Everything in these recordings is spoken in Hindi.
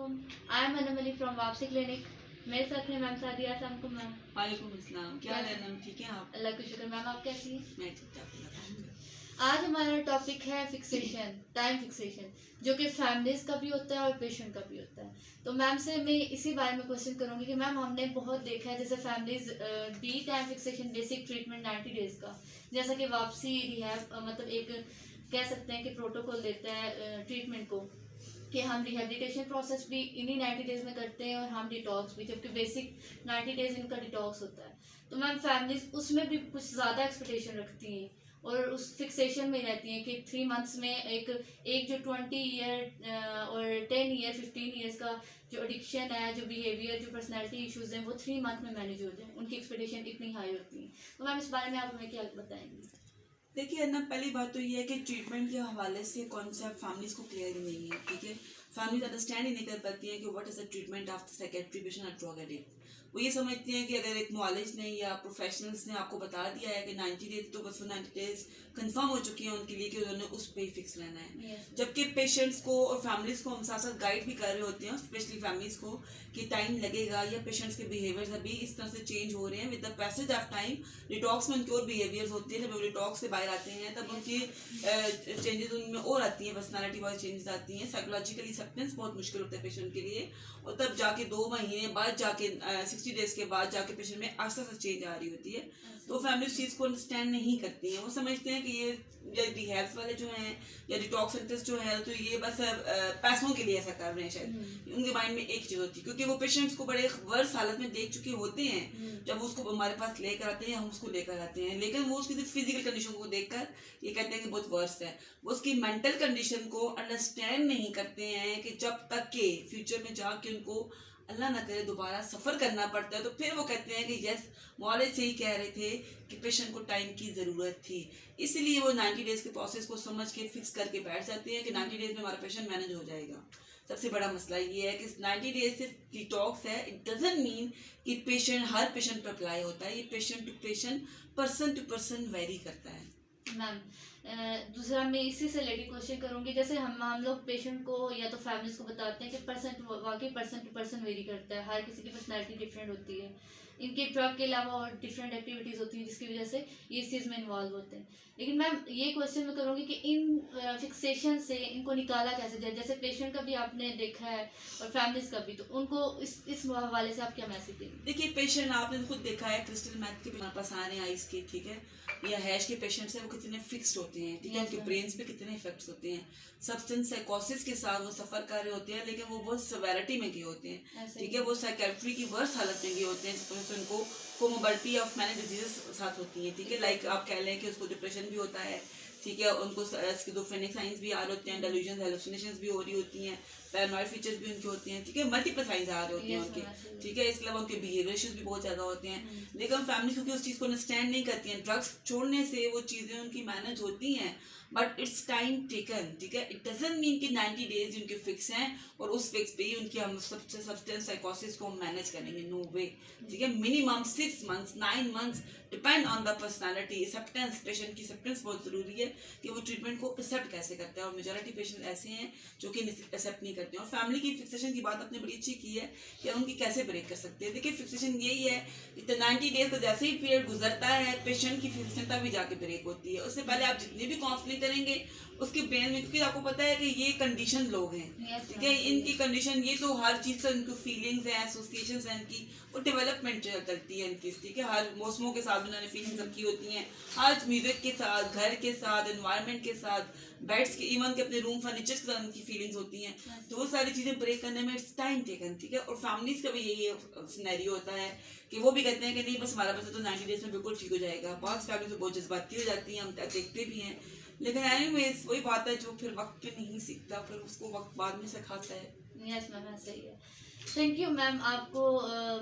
वालेकुम। आई एम अनमली फ्रॉम वापसी क्लिनिक। मेरे साथ है मैम सादिया। अस्सलाम मैम। वालेकुम अस्सलाम। क्या हाल है मैम? ठीक है आप? अल्लाह का शुक्र। मैम आप कैसी हैं? मैं ठीक ठाक हूँ। आज हमारा टॉपिक है फिक्सेशन, टाइम फिक्सेशन, जो कि फैमिलीज का भी होता है और पेशेंट का भी होता है। तो मैम से मैं इसी बारे में क्वेश्चन करूंगी कि मैम हमने बहुत देखा है जैसे families D time fixation basic treatment 90 days का, जैसा कि वापसी रिहैब मतलब एक कह सकते हैं कि प्रोटोकॉल देता है ट्रीटमेंट को, कि हम रिहेबिलिटेशन प्रोसेस भी इन्हीं 90 डेज में करते हैं और हम डिटॉक्स भी, जबकि बेसिक 90 डेज इनका डिटॉक्स होता है। तो मैम फैमिलीज उसमें भी कुछ ज़्यादा एक्सपेक्टेशन रखती हैं और उस फिक्सेशन में रहती हैं कि 3 मंथ्स में एक जो 20 ईयर और 10 ईयर 15 ईयर्स का जो एडिक्शन है, जो बिहेवियर, जो पर्सनैलिटी इश्यूज हैं, वो 3 मंथ में मैनेज हो जाए। उनकी एक्सपेक्टेशन इतनी हाई होती है। तो मैम इस बारे में आप हमें क्या बताएंगी? देखिए ना, पहली बात तो ये है कि ट्रीटमेंट के हवाले से कॉन्सेप्ट फैमिलीज को क्लियर ही नहीं है। ठीक है, फैमिलीज अंडरस्टैंड ही नहीं कर पाती हैं कि what is the treatment of the psychiatry patient और ड्रग एडिक्ट। वो ये समझती हैं कि अगर एक नॉलेज ने या प्रोफेशनल्स ने आपको बता दिया है कि 90 डेज, तो बस वो 90 डेज कंफर्म हो चुकी हैं उनके लिए कि उन्होंने उस पे ही फिक्स रहना है। जबकि पेशेंट्स को और फैमिलीज को हम साथ साथ गाइड भी कर रहे होते हैं, स्पेशली फैमिलीज को, कि टाइम लगेगा या पेशेंट्स के बिहेवियर्स अभी इस तरह से चेंज हो रहे हैं। With the passage of time detox में उनके और बिहेवियर्स होते हैं। जब वो डिटॉक्स से बाहर आते हैं तब उनकी चेंजेस उनमें और आती हैं, पर्सनालिटी वाइज चेंजेस आती हैं। साइकोलॉजिकली एक्सेप्टेंस बहुत मुश्किल होता है पेशेंट के लिए, और तब जाके 2 महीने बाद जाके 60 डेज के बाद जाके पेशेंट में आस्ते आस्ते चेंज आ रही होती है। तो फैमिली उस चीज़ को अंडरस्टैंड नहीं करती है। वो समझते हैं कि ये रिहैब्स वाले जो हैं या डिटॉक्स सेंटर्स जो है, तो ये बस पैसों के लिए ऐसा कर रहे हैं। शायद उनके माइंड में एक चीज़ होती है, क्योंकि वो पेशेंट्स को बड़े वर्स हालत में देख चुके होते हैं जब उसको हमारे पास लेकर आते हैं या हम उसको लेकर आते हैं। लेकिन वो उसकी फिजिकल कंडीशन को देखकर ये कहते हैं कि बहुत वर्स है। वो उसकी मेंटल कंडीशन को अंडरस्टैंड नहीं करते हैं कि जब तक के फ्यूचर में जाके उनको अल्लाह ना करे दोबारा सफ़र करना पड़ता है, तो फिर वो कहते हैं कि यस, मौलाना से ही कह रहे थे कि पेशेंट को टाइम की ज़रूरत थी। इसलिए वो 90 डेज़ के प्रोसेस को समझ के फिक्स करके बैठ जाते हैं कि 90 डेज़ में हमारा पेशेंट मैनेज हो जाएगा। सबसे बड़ा मसला ये है कि 90 डेज सिर्फ डिटॉक्स है। इट डजंट मीन कि पेशेंट हर पेशेंट पर अप्लाई होता है। ये patient to patient, person to person vary करता है। मैम दूसरा मैं इसी से रिलेटेड क्वेश्चन करूंगी। जैसे हम लोग पेशेंट को या तो फैमिलीज को बताते हैं कि वाकई पर्सन टू पर्सन वेरी करता है, हर किसी की पर्सनैलिटी डिफरेंट होती है, इनके ड्रग के अलावा और डिफरेंट एक्टिविटीज़ होती हैं जिसकी वजह से ये इस चीज़ में इन्वॉल्व होते हैं। लेकिन मैम ये क्वेश्चन मैं करूँगी कि इन फिक्सेशन से इनको निकाला कैसे जाए? जैसे पेशेंट का भी आपने देखा है और फैमिलीज का भी, तो उनको इस हवाले से आप क्या मैसेज देंगे? देखिए, पेशेंट आपने खुद देखा है, क्रिस्टल मैथ के हमारे पास आ रहे हैं आइस के, ठीक है, या हैश के पेशेंट्स हैं, वो कितने फिक्स्ड होते हैं। ठीक है, उनके ब्रेन्स पे कितने इफेक्ट्स होते हैं। सब्सटेंस साइकोसिस के साथ वो सफ़र कर रहे होते हैं, लेकिन वो बहुत सेवेरिटी में गए होते हैं। ठीक है, वो साइकेट्री की वर्स हालत में गए होते हैं, जिसमें से उनको कोमोबिलिटी ऑफ मैनी डिजीजेस साथ होती हैं। ठीक है, लाइक आप कह लें कि उसको डिप्रेशन भी होता है। ठीक है, उनको स्किज़ोफ्रेनिक साइंस भी आ रहे होते हैं, डेल्यूजन हेलुसिनेशंस भी हो रही होती हैं, पैरानॉइड फीचर्स भी उनके होते हैं। ठीक है, मल्टीपल साइंस आ रहे होते हैं उनके। ठीक है, इसके अलावा उनके बिहेवियर इश्यूज भी बहुत ज़्यादा होते हैं। लेकिन फैमिली क्योंकि उस चीज़ को अंडरस्टैंड नहीं करती हैं, ड्रग्स छोड़ने से वो चीज़ें उनकी मैनेज होती हैं, बट इट्स टाइम टेकन। ठीक है, इट डजंट मीन कि 90 डेज उनके फिक्स हैं और उस फिक्स पे ही उनकी हम सबसे सब्सटेंस साइकोसिस को मैनेज करेंगे। नो वे। ठीक है, minimum 6 months 9 months depend on the personality. Acceptance, patient की एक्सेप्टेंस बहुत ज़रूरी है कि वो ट्रीटमेंट को एक्सेप्ट कैसे करता है, और मेजॉरिटी पेशेंट ऐसे हैं जो कि एक्सेप्ट नहीं करते हैं। और फैमिली की फिक्सेशन की बात आपने बड़ी अच्छी की है कि हम उनकी कैसे ब्रेक कर सकते हैं। देखिए, फिक्सेशन यही है कि 90 डेज का जैसे ही पीरियड गुजरता है, पेशेंट की फिक्सेशन तभी जाके ब्रेक होती है। उससे पहले आप जितनी भी काउंसलिंग करेंगे उसके ब्रेन में, क्योंकि आपको पता है कि ये कंडीशन लोग हैं। ठीक है, इनकी कंडीशन, ये तो हर चीज़ से उनकी फीलिंग्स हैं, एसोसिएशंस हैं इनकी, और डेवलपमेंट चलती है इनकी। ठीक है, हर मौसमों के साथ उन्होंने फीलिंग्स रखी होती हैं, हर म्यूजिक के साथ, घर के साथ, एनवायरनमेंट के साथ, बेड्स के, इवन के अपने रूम फर्नीचर के साथ उनकी फीलिंग्स होती हैं। तो वो सारी चीज़ें ब्रेक करने में इट्स टाइम टेकन। ठीक है, और फैमिलीज का भी यही सिनेरियो होता है कि वो भी कहते हैं कि नहीं, बस हमारा बच्चा तो 90 डेज में बिल्कुल ठीक हो जाएगा। बहुत फैमिली तो बहुत जज्बाती हो जाती हैं, हम देखते भी हैं। लेकिन एनीवेज वही बात है, जो फिर वक्त पे नहीं सीखता, फिर उसको वक्त बाद में सिखाता है। यस मैम, सही है। Thank you ma'am. आपको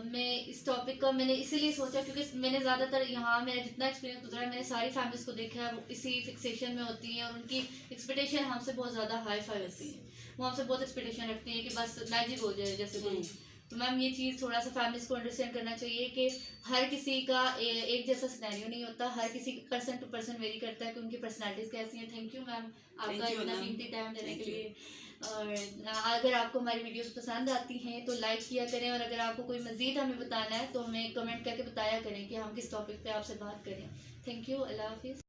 मैं इस टॉपिक का मैंने इसीलिए सोचा क्योंकि मैंने ज़्यादातर यहाँ मेरा जितना एक्सपीरियंस गुजरा है, मैंने सारी फैमिलीज़ को देखा है, वो इसी फिक्सेशन में होती हैं और उनकी एक्सपेक्टेशन हमसे बहुत ज़्यादा हाई फाई होती है। वो हमसे बहुत एक्सपेक्टेशन रखती हैं कि बस मैजिक हो जाए जैसे कोई। तो मैम ये चीज़ थोड़ा सा फैमिलीज़ को अंडरस्टैंड करना चाहिए कि हर किसी का एक जैसा सिनेरियो नहीं होता, हर किसी पर्सन टू पर्सन वेरी करता है कि उनकी पर्सनैलिटीज़ कैसी हैं। थैंक यू मैम आपका इतना कीमती टाइम देने के लिए। और अगर आपको हमारी वीडियोस पसंद आती हैं तो लाइक किया करें, और अगर आपको कोई मज़ीद हमें बताना है तो हमें कमेंट करके बताया करें कि हम किस टॉपिक पे आपसे बात करें। थैंक यू, अल्लाह हाफिज़।